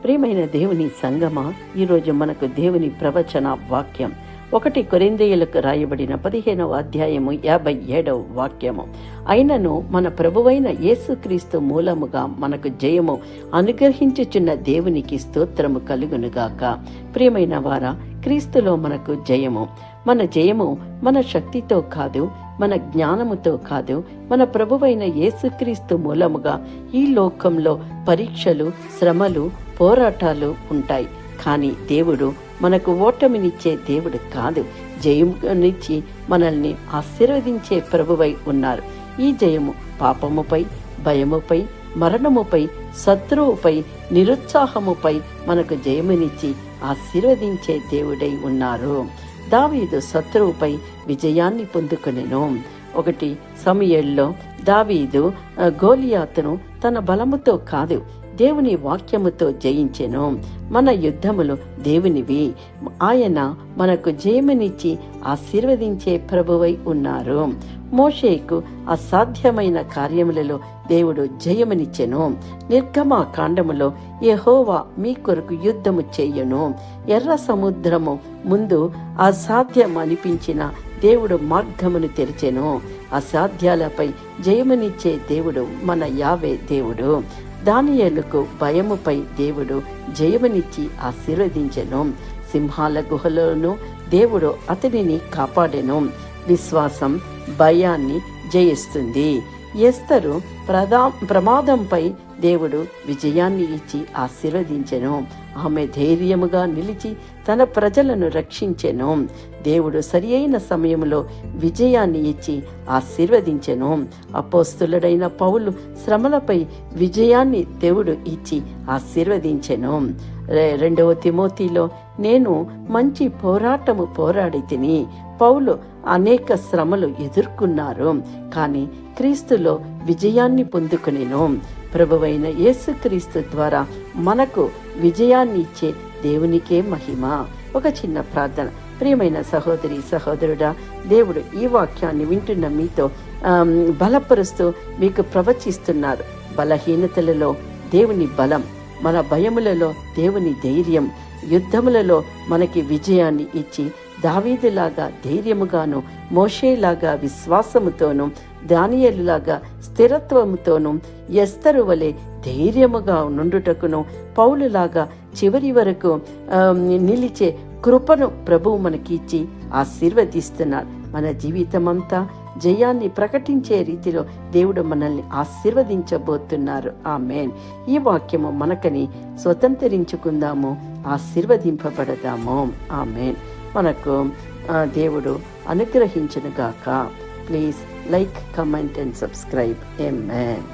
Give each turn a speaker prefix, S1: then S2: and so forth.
S1: ప్రియమైన దేవుని సంగమా, ఈరోజు మనకు దేవుని ప్రవచన వాక్యం 1 కొరింథీయులకు రాయబడిన 15వ అధ్యాయము 57వ వాక్యము. అయినను మన ప్రభువైన యేసుక్రీస్తు మూలముగా మనకు జయము అనుగ్రహించుచున్న దేవునికి స్తోత్రము కలుగునుగాక. ప్రియమైన వారా, క్రీస్తులో మనకు జయము. మన జయము మన శక్తితో కాదు, మన జ్ఞానముతో కాదు, మన ప్రభువైన యేసుక్రీస్తు మూలముగా. ఈ లోకంలో పరీక్షలు, శ్రమలు, పోరాటాలు ఉంటాయి. కానీ దేవుడు మనకు ఓటమినిచ్చే దేవుడు కాదు, జయమునిచ్చి మనల్ని ఆశీర్వదించే ప్రభువై ఉన్నారు. ఈ జయము పాపముపై, భయముపై, మరణముపై, శత్రువుపై, నిరుత్సాహముపై మనకు జయమునిచ్చి ఆశీర్వదించే దేవుడై ఉన్నారు. దావీదు శత్రువుపై విజయాన్ని పొందుకొనెను. 1 సమూయేలులో దావీదు గోలియాతును తన బలముతో కాదు, దేవుని వాక్యముతో జయించెను. మన యుద్ధములు దేవునివి. ఆయన మనకు జయమునిచ్చి ఆశీర్వదించే ప్రభువై ఉన్నారు. మోషేకు అసాధ్యమైన కార్యములలో దేవుడు జయమునిచ్చెను. నిర్గమకాండములో యెహోవా మీ కొరకు యుద్ధము చెయ్యను. ఎర్ర సముద్రము ముందు అసాధ్యం అనిపించిన దేవుడు మార్గమును తెరిచెను. అసాధ్యాలపై జయమునిచ్చే దేవుడు మన యావే దేవుడు. దానియేలుకు భయముపై దేవుడు జయమునిచ్చి ఆశీర్వదించెను. సింహాల గుహలోను దేవుడు అతనిని కాపాడెను. విశ్వాసం భయాన్ని జయిస్తుంది. ఎస్తరు ప్రమాదంపై దేవుడు విజయాన్ని ఇచ్చి ఆశీర్వదించెను. ఆమె ధైర్యముగా నిలిచి తన ప్రజలను రక్షించెను. దేవుడు సరి అయిన సమయంలో విజయాన్ని ఇచ్చి ఆశీర్వదించెను. అపోస్తులుడైన పౌలు శ్రమలపై విజయాన్ని దేవుడు ఇచ్చి ఆశీర్వదించెను. 2వ తిమోతిలో నేను మంచి పోరాటము పోరాడి తిని. పౌలు అనేక శ్రమలు ఎదుర్కొన్నారు, కానీ క్రీస్తులో విజయాన్ని పొందుకొనెను. ప్రభువైన యేసుక్రీస్తు ద్వారా మనకు విజయాన్ని ఇచ్చే దేవునికే మహిమ. ఒక చిన్న ప్రార్థన. ప్రియమైన సహోదరి సహోదరుడా, దేవుడు ఈ వాక్యాన్ని వింటున్న మీతో బలపరుస్తూ మీకు ప్రవచిస్తున్నారు. బలహీనతలలో దేవుని బలం, మన భయములలో దేవుని ధైర్యం, యుద్ధములలో మనకి విజయాన్ని ఇచ్చి దావీదులాగా ధైర్యముగాను, మోషేలాగా విశ్వాసముతోను, దానియేలులాగా స్థిరత్వముతోను, ఎస్తరు వలె ధైర్యముగా నుండుటకును, పౌలులాగా చివరి వరకు నిలిచే కృపను ప్రభువు మనకి ఇచ్చి ఆశీర్వదిస్తున్నాడు. మన జీవితమంతా జయాన్ని ప్రకటించే రీతిలో దేవుడు మనల్ని ఆశీర్వదించబోతున్నారు. ఆమేన్. ఈ వాక్యము మనకని స్వతంత్రించుకుందాము, ఆశీర్వదింపబడదాము. ఆమేన్. మనకు దేవుడు అనుగ్రహించునుగాక. Please like, comment and subscribe. Amen.